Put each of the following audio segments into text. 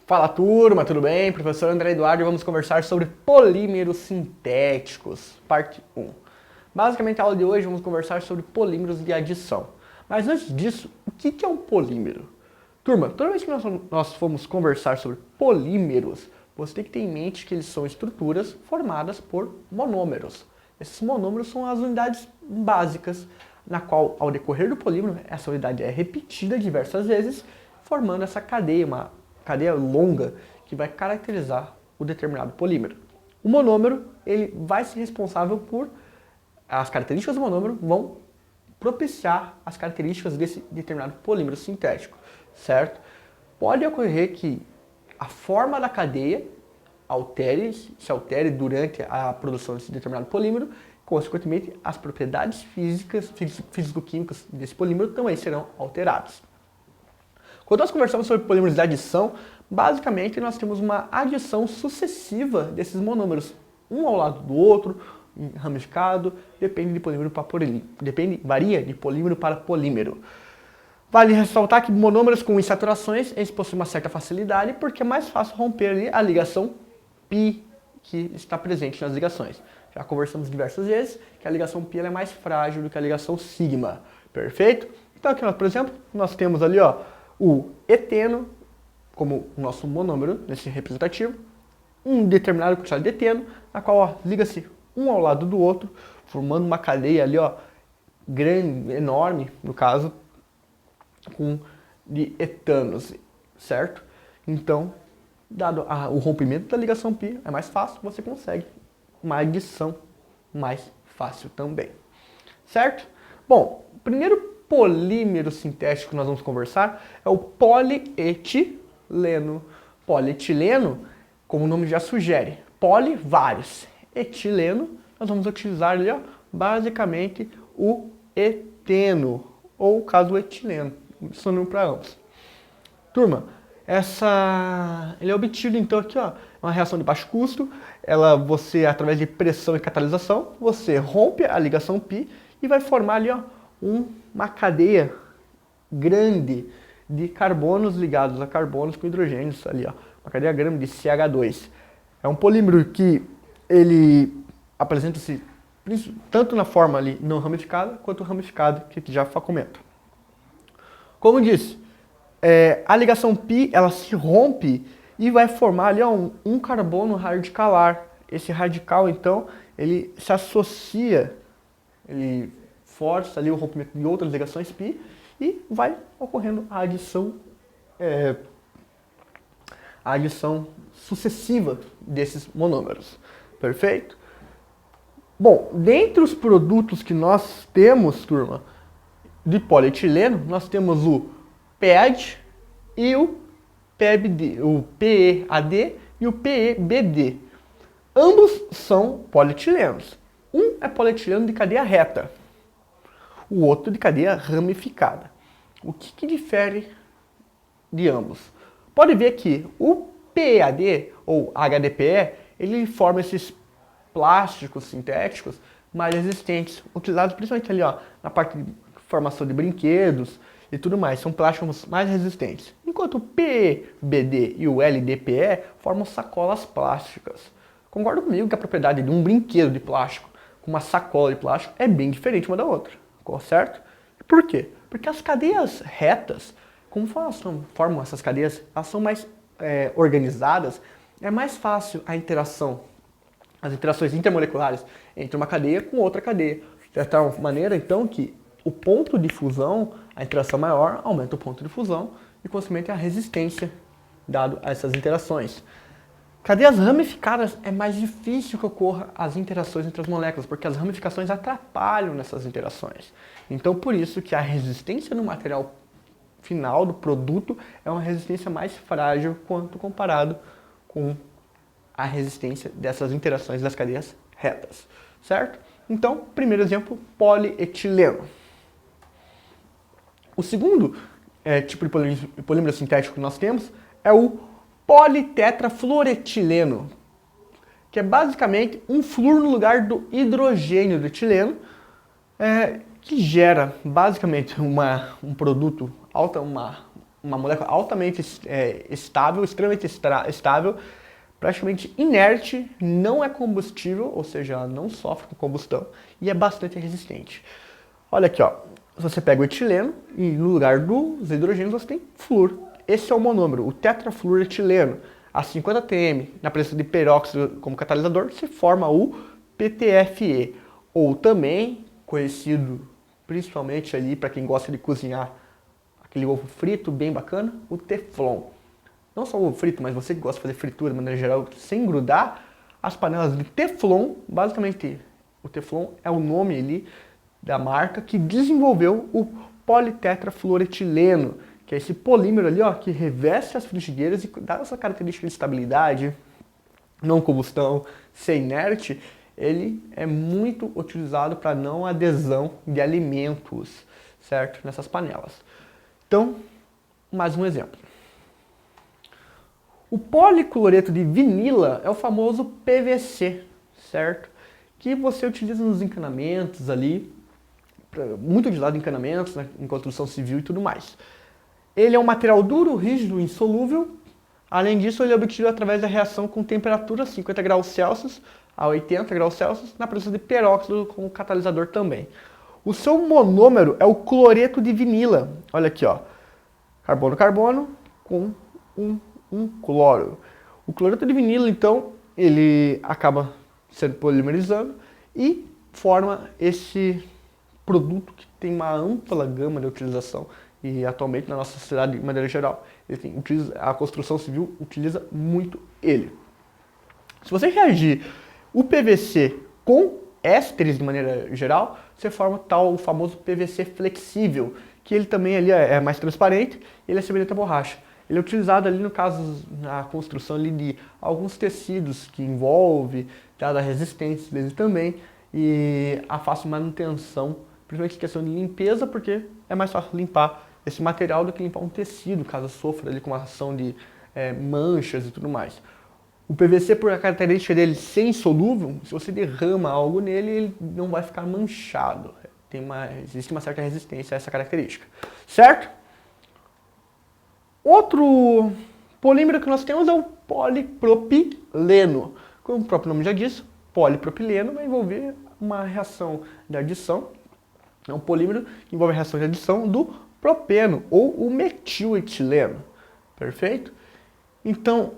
Fala turma, tudo bem? Professor André Eduardo e vamos conversar sobre polímeros sintéticos, parte 1. Basicamente, a aula de hoje vamos conversar sobre polímeros de adição. Mas antes disso, o que é um polímero? Turma, toda vez que nós formos conversar sobre polímeros, você tem que ter em mente que eles são estruturas formadas por monômeros. Esses monômeros são as unidades básicas, na qual, ao decorrer do polímero, essa unidade é repetida diversas vezes, formando essa cadeia, uma cadeia longa que vai caracterizar o determinado polímero. O monômero ele vai ser responsável por as características do monômero vão propiciar as características desse determinado polímero sintético, certo? Pode ocorrer que a forma da cadeia se altere durante a produção desse determinado polímero, consequentemente as propriedades físico-químicas desse polímero também serão alteradas. Quando nós conversamos sobre polímeros de adição, basicamente nós temos uma adição sucessiva desses monômeros, um ao lado do outro, ramificado, depende de polímero para polímero, varia de polímero para polímero. Vale ressaltar que monômeros com insaturações, eles possuem uma certa facilidade, porque é mais fácil romper ali a ligação π que está presente nas ligações. Já conversamos diversas vezes que a ligação π é mais frágil do que a ligação sigma, perfeito? Então aqui, por exemplo, nós temos ali o eteno como o nosso monômero, nesse representativo, um determinado quantidade de eteno, na qual liga-se um ao lado do outro, formando uma cadeia ali, grande, enorme, no caso, de etanos, certo? Então, dado o rompimento da ligação π, é mais fácil, você consegue uma adição mais fácil também, certo? Bom, o primeiro polímero sintético que nós vamos conversar é o polietileno. Polietileno, como o nome já sugere, poli, vários, etileno, nós vamos utilizar ali, basicamente o eteno, ou caso o etileno, sinônimo para ambos. Turma, ele é obtido então aqui, uma reação de baixo custo, você através de pressão e catalisação, você rompe a ligação π e vai formar ali, uma cadeia grande de carbonos ligados a carbonos com hidrogênios ali, uma cadeia grande de CH2. É um polímero que ele apresenta-se tanto na forma ali não ramificada quanto ramificada, que já comento. Como disse, a ligação π ela se rompe e vai formar ali um carbono radicalar. Esse radical então ele se associa, ele força ali o rompimento de outras ligações π e vai ocorrendo a adição sucessiva desses monômeros. Perfeito? Bom, dentre os produtos que nós temos, turma, de polietileno, nós temos o PEAD e o PEBD, o PEAD e o PEBD. Ambos são polietilenos. Um é polietileno de cadeia reta, o outro de cadeia ramificada. O que difere de ambos? Pode ver que o PEAD ou HDPE, ele forma esses plásticos sintéticos mais resistentes, utilizados principalmente ali na parte de formação de brinquedos e tudo mais, são plásticos mais resistentes. Enquanto o PEBD e o LDPE formam sacolas plásticas. Concorda comigo que a propriedade de um brinquedo de plástico com uma sacola de plástico é bem diferente uma da outra, certo? Por quê? Porque as cadeias retas, como elas formam essas cadeias, elas são mais organizadas, é mais fácil as interações intermoleculares entre uma cadeia com outra cadeia. De tal maneira, então, que o ponto de fusão, a interação maior, aumenta o ponto de fusão e, consequentemente, a resistência dado a essas interações. Cadeias ramificadas é mais difícil que ocorra as interações entre as moléculas, porque as ramificações atrapalham nessas interações. Então, por isso que a resistência no material final do produto é uma resistência mais frágil quanto comparado com a resistência dessas interações das cadeias retas, certo? Então, primeiro exemplo, polietileno. O segundo tipo de polímero sintético que nós temos é o politetrafluoretileno, que é basicamente um flúor no lugar do hidrogênio do etileno, que gera basicamente um produto uma molécula altamente estável, extremamente estável, praticamente inerte, não é combustível, ou seja, ela não sofre com combustão e é bastante resistente. Olha aqui, ó, você pega o etileno e no lugar dos hidrogênios você tem flúor. Esse é o monômero, o tetrafluoretileno. A 50 atm, na presença de peróxido como catalisador, se forma o PTFE, ou também conhecido principalmente ali para quem gosta de cozinhar aquele ovo frito bem bacana, o Teflon. Não só o ovo frito, mas você que gosta de fazer fritura de maneira geral sem grudar, as panelas de Teflon, basicamente o Teflon é o nome ali da marca que desenvolveu o politetrafluoretileno, que é esse polímero ali, ó, que reveste as frigideiras e dá essa característica de estabilidade, não combustão, ser inerte. Ele é muito utilizado para não adesão de alimentos, certo? Nessas panelas. Então, mais um exemplo. O policloreto de vinila é o famoso PVC, certo? Que você utiliza nos encanamentos ali, muito utilizado em encanamentos, né, em construção civil e tudo mais. Ele é um material duro, rígido, insolúvel. Além disso, ele é obtido através da reação com temperatura 50 graus Celsius a 80 graus Celsius, na presença de peróxido como catalisador também. O seu monômero é o cloreto de vinila. Olha aqui, ó. Carbono-carbono com um cloro. O cloreto de vinila, então, ele acaba sendo polimerizando e forma esse produto que tem uma ampla gama de utilização e atualmente na nossa sociedade de maneira geral. A construção civil utiliza muito ele. Se você reagir o PVC com ésteres de maneira geral, você forma o famoso PVC flexível, que ele também ali é mais transparente, ele é semelhante à borracha. Ele é utilizado ali no caso na construção ali de alguns tecidos que envolve, dada a resistência deles também, e a fácil manutenção, principalmente questão de limpeza, porque é mais fácil limpar esse material do que limpar um tecido, caso sofra ali com uma ação de manchas e tudo mais. O PVC, por a característica dele ser insolúvel, se você derrama algo nele, ele não vai ficar manchado. Existe uma certa resistência a essa característica. Certo? Outro polímero que nós temos é o polipropileno. Como o próprio nome já diz, polipropileno vai envolver uma reação de adição. É um polímero que envolve a reação de adição do propeno ou o metiletileno. Perfeito? Então,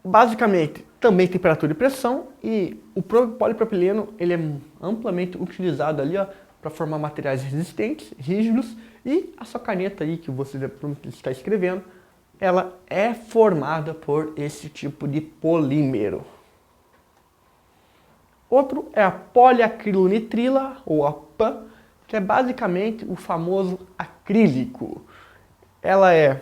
basicamente, também temperatura e pressão, e o polipropileno ele é amplamente utilizado ali para formar materiais resistentes, rígidos, e a sua caneta aí que você está escrevendo, ela é formada por esse tipo de polímero. Outro é a poliacrilonitrila, ou a PAN, que é basicamente o famoso acrílico. Ela é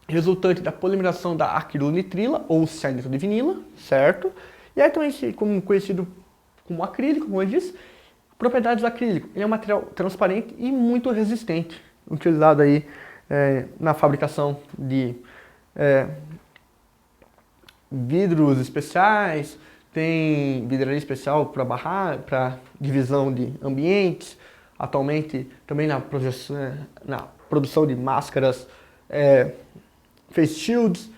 resultante da polimerização da acrilonitrila, ou cianeto de vinila, certo? E aí também conhecido como acrílico, como eu disse, propriedades do acrílico. Ele é um material transparente e muito resistente, utilizado aí na fabricação de vidros especiais, tem vidraria especial para divisão de ambientes, atualmente também na produção de máscaras, face shields,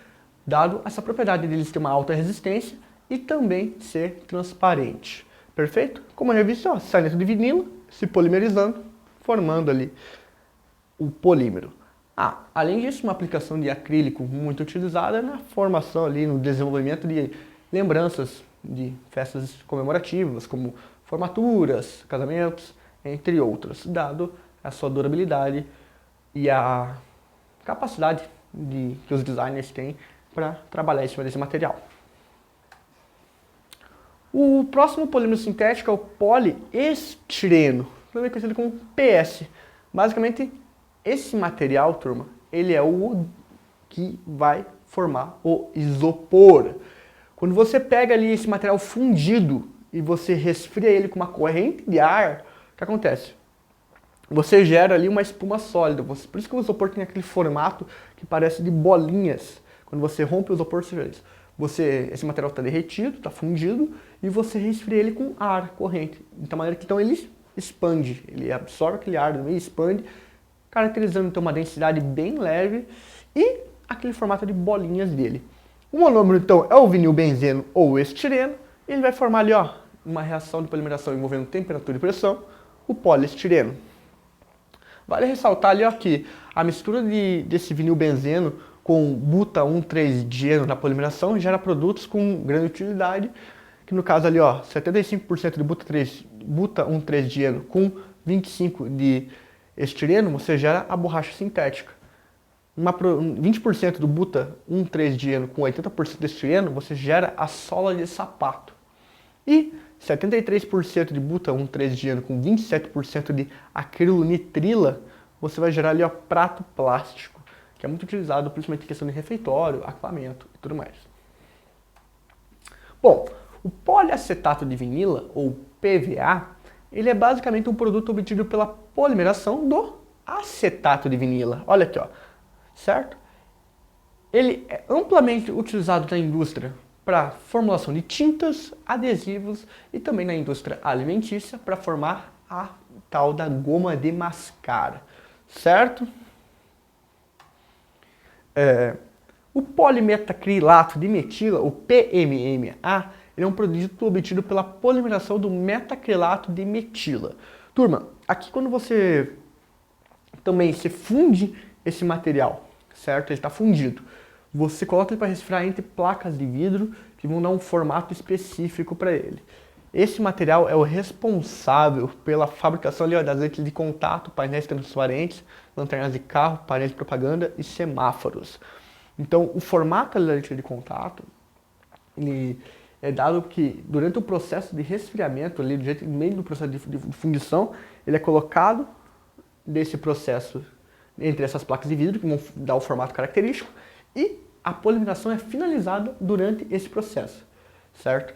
dado essa propriedade deles ter uma alta resistência e também ser transparente. Perfeito? Como eu já vi, cianeto de vinila se polimerizando, formando ali o polímero. Além disso, uma aplicação de acrílico muito utilizada na formação ali, no desenvolvimento de lembranças de festas comemorativas, como formaturas, casamentos, entre outros, dado a sua durabilidade e a capacidade que os designers têm para trabalhar em cima desse material. O próximo polímero sintético é o poliestireno, também conhecido como PS. Basicamente, esse material, turma, ele é o que vai formar o isopor. Quando você pega ali esse material fundido e você resfria ele com uma corrente de ar, o que acontece? Você gera ali uma espuma sólida. Por isso que o isopor tem aquele formato que parece de bolinhas. Quando você rompe o isopor, você vê isso. Esse material está derretido, está fundido, e você resfria ele com ar corrente. De tal maneira que então ele expande, ele absorve aquele ar e expande, caracterizando então uma densidade bem leve e aquele formato de bolinhas dele. O monômero, então, é o vinilbenzeno ou o estireno, e ele vai formar ali, ó, uma reação de polimerização envolvendo temperatura e pressão, o poliestireno. Vale ressaltar ali, ó, que a mistura desse vinilbenzeno com buta-1,3-dieno na polimeração gera produtos com grande utilidade, que no caso ali, ó, 75% de buta-1,3-dieno com 25% de estireno, você gera a borracha sintética. 20% do buta-1,3-dieno com 80% de estireno, você gera a sola de sapato. E 73% de buta-1,3-dieno com 27% de acrilonitrila, você vai gerar ali, ó, prato plástico, que é muito utilizado principalmente em questão de refeitório, acabamento e tudo mais. Bom, o poliacetato de vinila, ou PVA, ele é basicamente um produto obtido pela polimeração do acetato de vinila. Olha aqui, ó, certo? Ele é amplamente utilizado na indústria para formulação de tintas, adesivos e também na indústria alimentícia para formar a tal da goma de mascar, certo? O polimetacrilato de metila, o PMMA, ele é um produto obtido pela polimeração do metacrilato de metila. Turma, aqui quando você também se funde esse material, certo? Ele está fundido. Você coloca ele para resfriar entre placas de vidro que vão dar um formato específico para ele. Esse material é o responsável pela fabricação ali, ó, das lentes de contato, painéis transparentes, lanternas de carro, painéis de propaganda e semáforos. Então, o formato da lente de contato ele é dado que durante o processo de resfriamento, ali, no meio do processo de fundição, ele é colocado desse processo entre essas placas de vidro que vão dar o formato característico e a polimeração é finalizada durante esse processo, certo?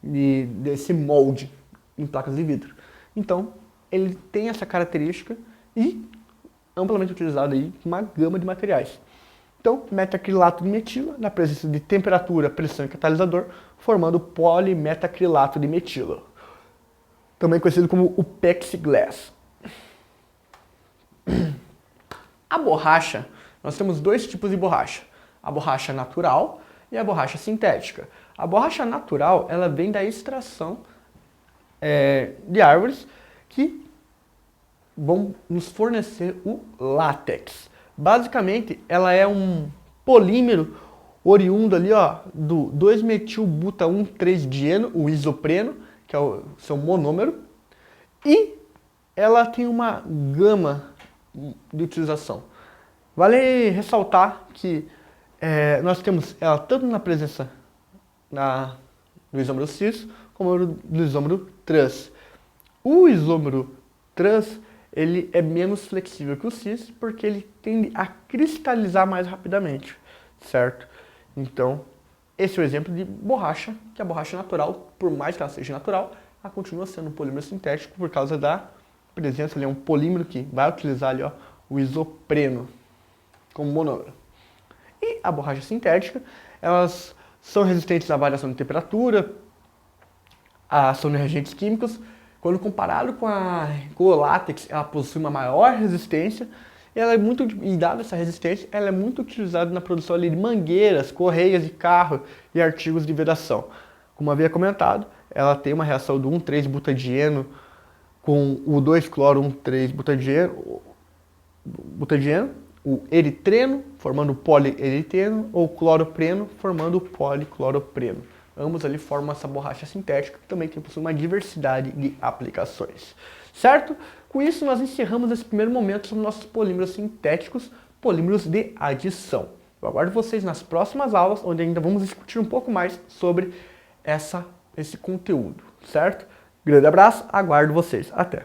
Desse molde em placas de vidro. Então, ele tem essa característica e amplamente utilizado aí uma gama de materiais. Então, metacrilato de metila na presença de temperatura, pressão e catalisador, formando polimetacrilato de metila, também conhecido como o plexiglass. A borracha, nós temos dois tipos de borracha. A borracha natural e a borracha sintética. A borracha natural, ela vem da extração de árvores que vão nos fornecer o látex. Basicamente, ela é um polímero oriundo ali, ó, do 2-metilbuta-1,3-dieno, o isopreno, que é o seu monômero, e ela tem uma gama de utilização. Vale ressaltar que nós temos ela tanto na presença do isômero cis como no isômero trans. O isômero trans ele é menos flexível que o cis porque ele tende a cristalizar mais rapidamente, certo? Então, esse é o exemplo de borracha, que a borracha natural, por mais que ela seja natural, ela continua sendo um polímero sintético por causa da presença ali, é um polímero que vai utilizar ali, ó, o isopreno como monômero. E a borracha sintética, elas são resistentes à variação de temperatura, à ação de reagentes químicos. Quando comparado com o látex, ela possui uma maior resistência. E dada essa resistência, ela é muito utilizada na produção ali de mangueiras, correias de carro e artigos de vedação. Como havia comentado, ela tem uma reação do 1,3-butadieno com o 2-cloro-1,3-butadieno, o eritreno, formando o polieriteno, ou cloropreno, formando o policloropreno. Ambos ali formam essa borracha sintética, que também possui uma diversidade de aplicações. Certo? Com isso, nós encerramos esse primeiro momento sobre nossos polímeros sintéticos, polímeros de adição. Eu aguardo vocês nas próximas aulas, onde ainda vamos discutir um pouco mais sobre esse conteúdo. Certo? Grande abraço, aguardo vocês. Até!